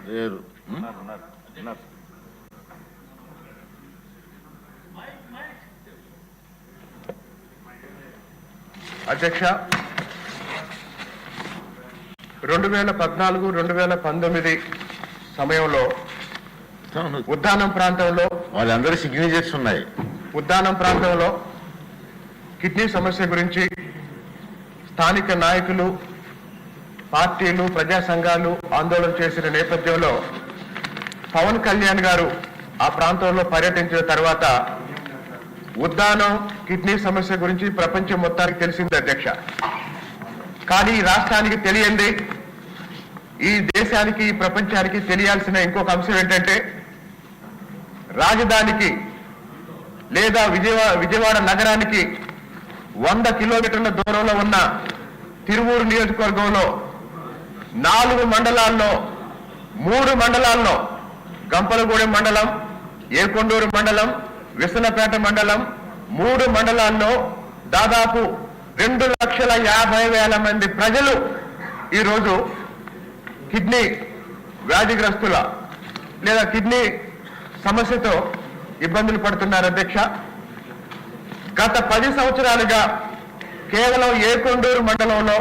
లేరు. అధ్యక్ష, 2014-2019 సమయంలో ఉద్దానం ప్రాంతంలో వాళ్ళందరూ సిగ్నేచర్స్ ఉన్నాయి. ఉద్దానం ప్రాంతంలో కిడ్నీ సమస్య గురించి స్థానిక నాయకులు, పార్టీలు, ప్రజా సంఘాలు ఆందోళన చేసిన నేపథ్యంలో పవన్ కళ్యాణ్ గారు ఆ ప్రాంతంలో పర్యటించిన తర్వాత ఉద్దానం కిడ్నీ సమస్య గురించి ప్రపంచం మొత్తానికి తెలిసింది అధ్యక్ష. కానీ రాష్ట్రానికి తెలియంది, ఈ దేశానికి, ఈ ప్రపంచానికి తెలియాల్సిన ఇంకొక అంశం ఏంటంటే రాజధానికి లేదా విజయవాడ నగరానికి 100 కిలోమీటర్ల దూరంలో ఉన్న తిరువూరు నియోజకవర్గంలో 4 మండలాల్లో 3 మండలాల్లో గంపలగూడెం మండలం, ఏకొండూరు మండలం, విసనపేట మండలం 3 మండలాల్లో దాదాపు 2,50,000 మంది ప్రజలు ఈరోజు కిడ్నీ వ్యాధిగ్రస్తుల లేదా కిడ్నీ సమస్యతో ఇబ్బందులు పడుతున్నారు అధ్యక్ష. గత 10 సంవత్సరాలుగా కేవలం ఏకొండూరు మండలంలో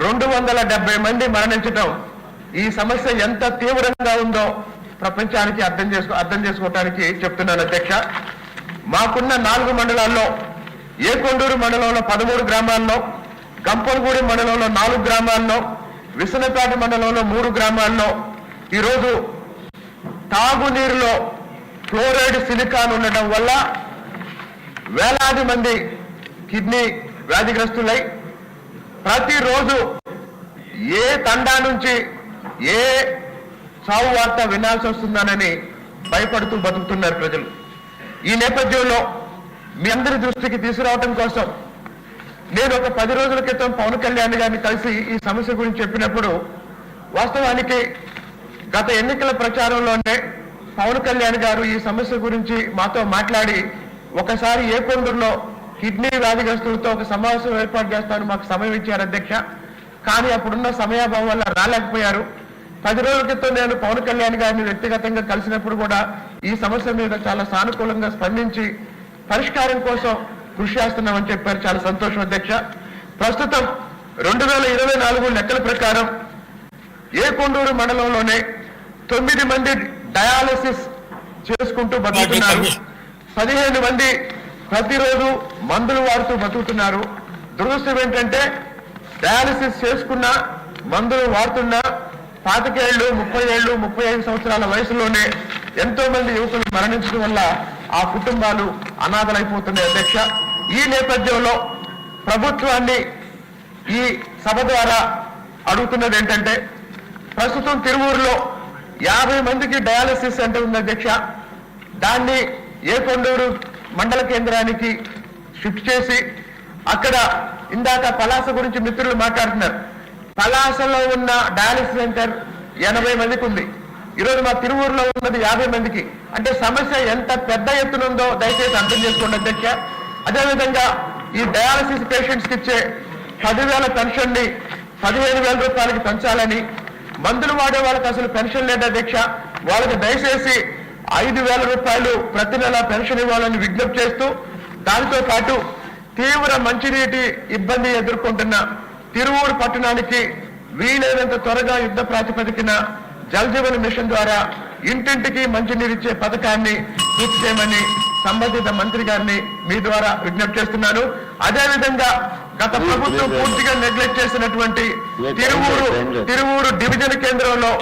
270 మంది మరణించడం ఈ సమస్య ఎంత తీవ్రంగా ఉందో ప్రపంచానికి అర్థం చేసుకోవటానికి చెప్తున్నాను అధ్యక్ష. మాకున్న 4 మండలాల్లో ఏకొండూరు మండలంలో 13 గ్రామాల్లో, గంపలగూడెం మండలంలో 4 గ్రామాల్లో, విసనపేట మండలంలో 3 గ్రామాల్లో ఈరోజు తాగునీరులో ఫ్లోరైడ్, సిలికాన్ ఉండటం వల్ల వేలాది మంది కిడ్నీ వ్యాధిగ్రస్తులై ప్రతిరోజు ఏ తండా నుంచి ఏ సావు వార్త వినాల్సి వస్తుందనని భయపడుతూ బతుకుతున్నారు ప్రజలు. ఈ నేపథ్యంలో మీ అందరి దృష్టికి తీసుకురావటం కోసం నేను ఒక 10 రోజుల క్రితం పవన్ కళ్యాణ్ గారిని కలిసి ఈ సమస్య గురించి చెప్పినప్పుడు వాస్తవానికి గత ఎన్నికల ప్రచారంలోనే పవన్ కళ్యాణ్ గారు ఈ సమస్య గురించి మాతో మాట్లాడి ఒకసారి ఏకొండూరులో కిడ్నీ వ్యాధిగ్రస్తులతో ఒక సమావేశం ఏర్పాటు చేస్తాను మాకు సమయం ఇచ్చారు అధ్యక్ష. కానీ అప్పుడున్న సమయాభావం వల్ల రాలేకపోయారు. 10 రోజుల క్రితం నేను పవన్ కళ్యాణ్ గారిని వ్యక్తిగతంగా కలిసినప్పుడు కూడా ఈ సమస్య మీద చాలా సానుకూలంగా స్పందించి పరిష్కారం కోసం కృషి చేస్తున్నామని చెప్పారు. చాలా సంతోషం అధ్యక్ష. ప్రస్తుతం 2024 లెక్కల ప్రకారం ఏకొండూరు మండలంలోనే 9 మంది డయాలసిస్ చేసుకుంటూ బతుకుతున్నారు. 15 మంది ప్రతిరోజు మందులు వాడుతూ బతుకుతున్నారు. దురదృష్టం ఏంటంటే డయాలసిస్ చేసుకున్న, మందులు వాడుతున్న 25 ఏళ్ళు, 30 ఏళ్ళు, 35 సంవత్సరాల వయసులోనే ఎంతో మంది యువకులు మరణించడం వల్ల ఆ కుటుంబాలు అనాథలైపోతున్నాయి అధ్యక్ష. ఈ నేపథ్యంలో ప్రభుత్వాన్ని ఈ సభ ద్వారా అడుగుతున్నది ఏంటంటే ప్రస్తుతం తిరువూరులో 50 మందికి డయాలసిస్ సెంటర్ ఉంది అధ్యక్ష. దాన్ని ఏకొండూరు మండల కేంద్రానికి షిఫ్ట్ చేసి అక్కడ ఇందాక పలాస గురించి మిత్రులు మాట్లాడుతున్నారు. పలాసలో ఉన్న డయాలసిస్ సెంటర్ 80 మందికి ఉంది. ఈరోజు మా తిరువూరులో ఉన్నది 50 మందికి. అంటే సమస్య ఎంత పెద్ద ఎత్తున ఉందో దయచేసి అర్థం చేసుకోండి అధ్యక్ష. అదేవిధంగా ఈ డయాలసిస్ పేషెంట్స్ కి ఇచ్చే 10,000 పెన్షన్ ని 15,000 రూపాయలకి పెంచాలని, మందులు వాడే వాళ్ళకి అసలు పెన్షన్ లేదు అధ్యక్ష. వాళ్ళకి దయచేసి 5,000 రూపాయలు ప్రతి నెల పెన్షన్ ఇవ్వాలని విజ్ఞప్తి చేస్తూ, దానితో పాటు తీవ్ర మంచినీటి ఇబ్బంది ఎదుర్కొంటున్న తిరువూరు పట్టణానికి వీలైనంత త్వరగా యుద్ధ ప్రాతిపదికన జల్ జీవన్ మిషన్ ద్వారా ఇంటింటికి మంచినీరిచ్చే పథకాన్ని పూర్తి చేయమని సంబంధిత మంత్రి గారిని మీ ద్వారా విజ్ఞప్తి చేస్తున్నాను. అదేవిధంగా గత ప్రభుత్వం పూర్తిగా నెగ్లెక్ట్ చేసినటువంటి తిరువూరు డివిజన్ కేంద్రంలో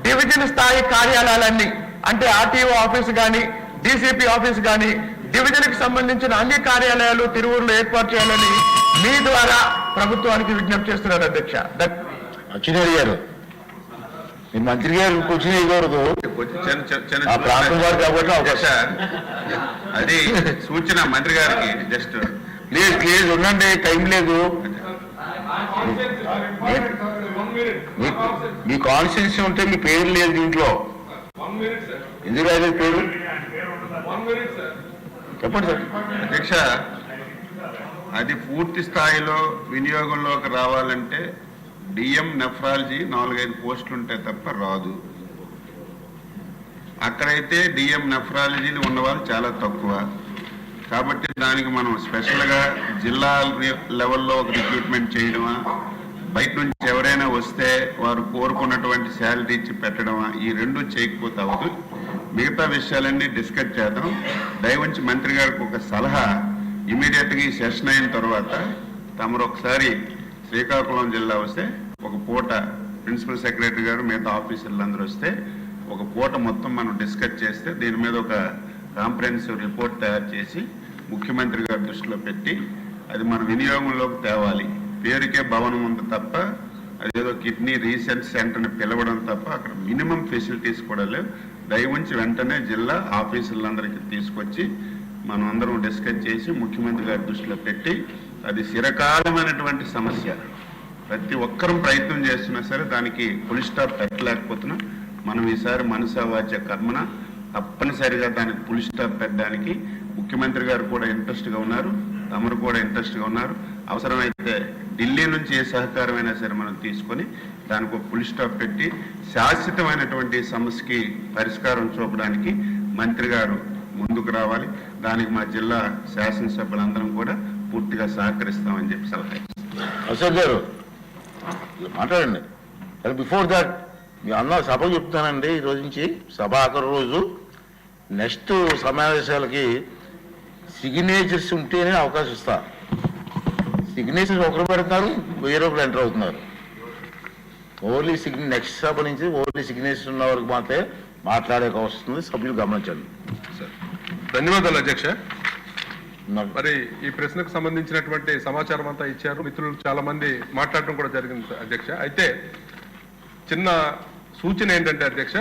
డివిజన్ స్థాయి కార్యాలయాలన్నీ అంటే ఆర్టీఓ ఆఫీస్ కానీ, డీసీపీ ఆఫీస్ కానీ, డివిజన్ కి సంబంధించిన అన్ని కార్యాలయాలు తిరువూరులో ఏర్పాటు చేయాలని మీ ద్వారా ప్రభుత్వానికి విజ్ఞప్తి చేస్తున్నారు అధ్యక్ష. అచ్చినేరి గారు, మీ మంత్రి గారు కూర్చుని ఇవ్వకూడదు, ఆ ప్రాంతం వారు కాబట్టి అది సూచన మంత్రి గారికి. జస్ట్ ప్లీజ్ ఉండండి, టైం లేదు. మీ కాన్స్టిట్యూన్సీ ఉంటే మీ పేరు లేదు దీంట్లో. ఎందుకు రాలేదు పేరు? చెప్పండి సార్. అధ్యక్ష, అది పూర్తి స్థాయిలో వినియోగంలోకి రావాలంటే డిఎం నెఫ్రాలజీ 4-5 పోస్టులు ఉంటే తప్ప రాదు. అక్కడైతే డిఎం నెఫ్రాలజీలు ఉన్నవాళ్ళు చాలా తక్కువ. కాబట్టి దానికి మనం స్పెషల్గా జిల్లా లెవెల్లో ఒక రిక్రూట్మెంట్ చేయడమా, బయట నుంచి ఎవరైనా వస్తే వారు కోరుకున్నటువంటి శాలరీ ఇచ్చి పెట్టడమా, ఈ రెండు చేయకపోతే అవ్వదు. మిగతా విషయాలన్నీ డిస్కస్ చేద్దాం. దయవుంచి మంత్రి గారికి ఒక సలహా, ఇమీడియట్గా ఈ సెషన్ అయిన తర్వాత తమరు ఒకసారి శ్రీకాకుళం జిల్లా వస్తే ఒక పూట ప్రిన్సిపల్ సెక్రటరీ గారు మిగతా ఆఫీసర్లు అందరూ వస్తే ఒక పూట మొత్తం మనం డిస్కస్ చేస్తే దీని మీద ఒక కాంప్రహెన్సివ్ రిపోర్ట్ తయారు చేసి ముఖ్యమంత్రి గారి దృష్టిలో పెట్టి అది మన వినియోగంలోకి తేవాలి. పేరుకే భవనం ఉంది తప్ప అదేదో కిడ్నీ రీసెర్చ్ సెంటర్ని పిలవడం తప్ప అక్కడ మినిమం ఫెసిలిటీస్ కూడా లేవు. దయవుంచి వెంటనే జిల్లా ఆఫీసులందరికీ తీసుకొచ్చి మనం అందరం డిస్కస్ చేసి ముఖ్యమంత్రి గారి దృష్టిలో పెట్టి అది చిరకాలమైనటువంటి సమస్య. ప్రతి ఒక్కరం ప్రయత్నం చేస్తున్నా సరే దానికి ఫుల్ స్టాప్ పెట్టలేకపోతున్నాం. మనం ఈసారి మనసా వాచ కర్మన తప్పనిసరిగా దానికి ఫుల్ స్టాప్ పెట్టడానికి ముఖ్యమంత్రి గారు కూడా ఇంట్రెస్ట్గా ఉన్నారు, తమరు కూడా ఇంట్రెస్ట్గా ఉన్నారు. అవసరమైతే ఢిల్లీ నుంచి ఏ సహకారమైనా సరే మనం తీసుకొని దానికి ఒక ఫుల్ స్టాప్ పెట్టి శాశ్వతమైనటువంటి సమస్యకి పరిష్కారం చూపడానికి మంత్రి గారు ముందుకు రావాలి. దానికి మా జిల్లా శాసనసభ్యులందరం కూడా పూర్తిగా సహకరిస్తామని చెప్పి సలహా ఇస్తాం. అశోక్ గారు మాట్లాడండి. బిఫోర్ దాట్ మీ అన్న సభ చెప్తానండి. ఈ రోజు నుంచి సభ ఆఖరి రోజు నెక్స్ట్ సమావేశాలకి సిగ్నేచర్స్ ఉంటేనే అవకాశం ఇస్తా. సిగ్నేచర్స్ ఒకరు పెడుతున్నారు, వేరే ఒకరు ఎంటర్ అవుతున్నారు. ఓన్లీ నెక్స్ట్ సభ నుంచి ఓన్లీ సిగ్నేచర్స్ ఉన్న వరకు మాత్రమే మాట్లాడే వస్తుంది. సభ్యులు గమనించండి. ధన్యవాదాలు అధ్యక్ష. మరి ఈ ప్రశ్నకు సంబంధించినటువంటి సమాచారం అంతా ఇచ్చారు. మిత్రులు చాలా మంది మాట్లాడటం కూడా జరిగింది అధ్యక్ష. అయితే చిన్న సూచన ఏంటంటే అధ్యక్ష,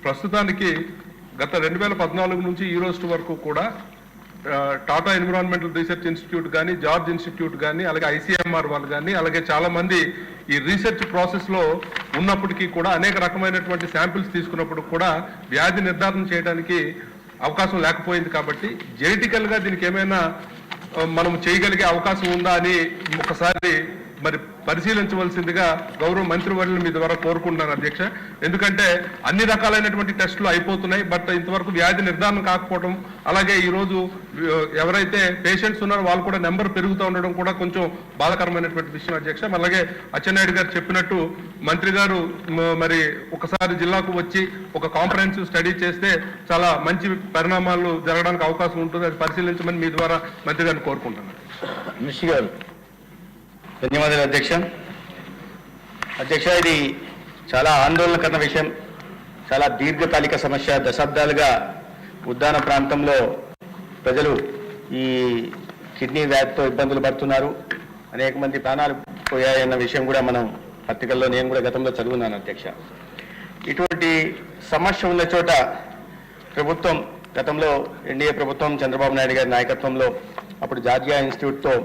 ప్రస్తుతానికి గత 2014 నుంచి ఈ రోజు వరకు కూడా టాటా ఎన్విరాన్మెంటల్ రీసెర్చ్ ఇన్స్టిట్యూట్ కానీ, జార్జ్ ఇన్స్టిట్యూట్ కానీ, అలాగే ఐసీఎంఆర్ వాళ్ళు కానీ, అలాగే చాలా మంది ఈ రీసెర్చ్ ప్రాసెస్ లో ఉన్నప్పటికీ కూడా అనేక రకమైనటువంటి శాంపిల్స్ తీసుకున్నప్పుడు కూడా వ్యాధి నిర్ధారణ చేయడానికి అవకాశం లేకపోయింది. కాబట్టి జెనెటికల్ గా దీనికి ఏమైనా మనం చేయగలిగే అవకాశం ఉందా అని ఒకసారి మరి పరిశీలించవలసిందిగా గౌరవ మంత్రివర్యులు మీ ద్వారా కోరుకుంటున్నాను అధ్యక్ష. ఎందుకంటే అన్ని రకాలైనటువంటి టెస్టులు అయిపోతున్నాయి, బట్ ఇంతవరకు వ్యాధి నిర్ధారణ కాకపోవడం, అలాగే ఈ రోజు ఎవరైతే పేషెంట్స్ ఉన్నారో వాళ్ళు కూడా నెంబర్ పెరుగుతూ ఉండడం కూడా కొంచెం బాధాకరమైనటువంటి విషయం అధ్యక్ష. అలాగే అచ్చెన్నాయుడు గారు చెప్పినట్టు మంత్రి గారు మరి ఒకసారి జిల్లాకు వచ్చి ఒక కాంప్రహెన్సివ్ స్టడీ చేస్తే చాలా మంచి పరిణామాలు జరగడానికి అవకాశం ఉంటుంది. అది పరిశీలించమని మీ ద్వారా మంత్రి గారిని కోరుకుంటున్నాను. మినిస్టర్ గారు. ధన్యవాదాలు అధ్యక్ష. అధ్యక్ష, ఇది చాలా ఆందోళనకర విషయం, చాలా దీర్ఘకాలిక సమస్య. దశాబ్దాలుగా ఉద్దాన ప్రాంతంలో ప్రజలు ఈ కిడ్నీ వ్యాధితో ఇబ్బందులు పడుతున్నారు. అనేక మంది ప్రాణాలు పోయాయన్న విషయం కూడా మనం పత్రికల్లో నేను కూడా గతంలో చదువున్నాను అధ్యక్ష. ఇటువంటి సమస్య ఉన్న చోట ప్రభుత్వం గతంలో ఎన్డీఏ ప్రభుత్వం చంద్రబాబు నాయుడు గారి నాయకత్వంలో అప్పుడు జార్జియా ఇన్స్టిట్యూట్తో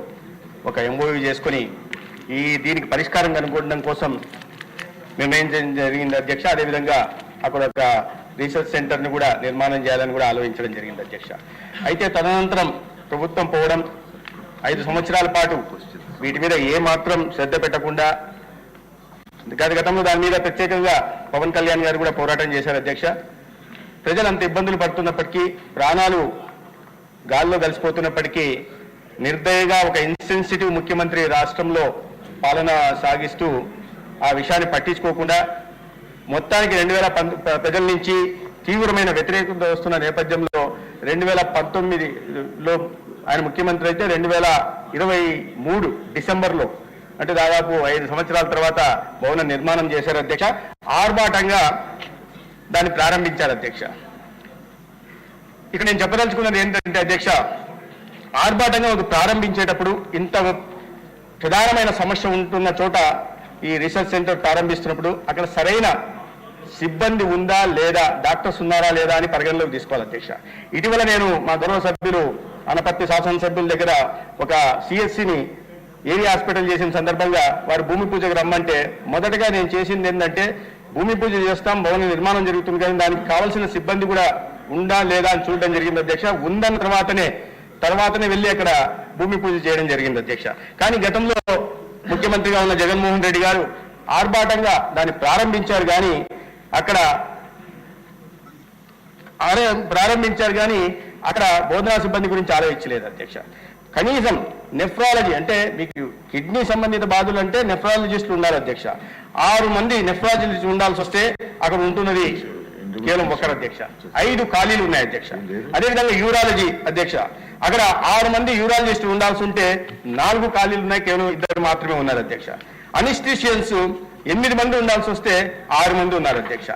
ఒక ఎంఓయూ చేసుకుని దీనికి పరిష్కారం కనుగొనడం కోసం నిర్ణయించడం జరిగింది అధ్యక్ష. అదేవిధంగా అక్కడ ఒక రీసెర్చ్ సెంటర్ని కూడా నిర్మాణం చేయాలని కూడా ఆలోచించడం జరిగింది అధ్యక్ష. అయితే తదనంతరం ప్రభుత్వం పోవడం, 5 సంవత్సరాల పాటు వీటి మీద ఏ మాత్రం శ్రద్ధ పెట్టకుండా గతంలో దాని మీద ప్రత్యేకంగా పవన్ కళ్యాణ్ గారు కూడా పోరాటం చేశారు అధ్యక్ష. ప్రజలు అంత ఇబ్బందులు పడుతున్నప్పటికీ, ప్రాణాలు గాల్లో కలిసిపోతున్నప్పటికీ నిర్దయగా ఒక ఇన్సెన్సిటివ్ ముఖ్యమంత్రి రాష్ట్రంలో పాలన సాగిస్తూ ఆ విషయాన్ని పట్టించుకోకుండా మొత్తానికి 2019 ప్రజల నుంచి తీవ్రమైన వ్యతిరేకత వస్తున్న నేపథ్యంలో 2019లో ఆయన ముఖ్యమంత్రి అయితే 2023 డిసెంబర్లో, అంటే దాదాపు 5 సంవత్సరాల తర్వాత భవన నిర్మాణం చేశారు అధ్యక్ష. ఆర్భాటంగా దాన్ని ప్రారంభించారు అధ్యక్ష. ఇక్కడ నేను చెప్పదలుచుకున్నది ఏంటంటే అధ్యక్ష, ఆర్భాటంగా ఒక ప్రారంభించేటప్పుడు ఇంత ప్రధానమైన సమస్య ఉంటున్న చోట ఈ రీసెర్చ్ సెంటర్ ప్రారంభిస్తున్నప్పుడు అక్కడ సరైన సిబ్బంది ఉందా లేదా, డాక్టర్స్ ఉన్నారా లేదా అని పరిగణలోకి తీసుకోవాలి అధ్యక్ష. ఇటీవల నేను మా గౌరవ సభ్యులు అనపర్తి శాసనసభ్యుల దగ్గర ఒక సిఎస్సిని ఏరియా హాస్పిటల్ చేసిన సందర్భంగా వారు భూమి పూజకు రమ్మంటే మొదటగా నేను చేసింది ఏంటంటే, భూమి పూజ చేస్తాం, భవన నిర్మాణం జరుగుతుంది కానీ దానికి కావాల్సిన సిబ్బంది కూడా ఉందా లేదా అని చూడడం జరిగింది అధ్యక్ష. ఉందన్న తర్వాతనే వెళ్ళి అక్కడ భూమి పూజ చేయడం జరిగింది అధ్యక్ష. కానీ గతంలో ముఖ్యమంత్రిగా ఉన్న జగన్మోహన్ రెడ్డి గారు ఆర్భాటంగా దాన్ని ప్రారంభించారు కానీ అక్కడ ప్రారంభించారు కానీ అక్కడ బోధనా సిబ్బంది గురించి ఆలోచించలేదు అధ్యక్ష. కనీసం నెఫ్రాలజీ అంటే మీకు కిడ్నీ సంబంధిత బాధలు అంటే నెఫ్రాలజిస్టులు ఉన్నారు అధ్యక్ష. 6 మంది నెఫ్రాలజిస్ట్ ఉండాల్సి వస్తే అక్కడ ఉంటున్నది కేవలం ఒకరు అధ్యక్ష. 5 ఖాళీలు ఉన్నాయి అధ్యక్ష. అదేవిధంగా యూరాలజీ అధ్యక్ష, అక్కడ 6 మంది యూరాలజిస్టులు ఉండాల్సి ఉంటే 4 ఖాళీలు ఉన్నాయి, కేవలం 2 మాత్రమే ఉన్నారు అధ్యక్ష. అనిస్టిషియన్స్ 8 మంది ఉండాల్సి వస్తే 6 మంది ఉన్నారు అధ్యక్ష.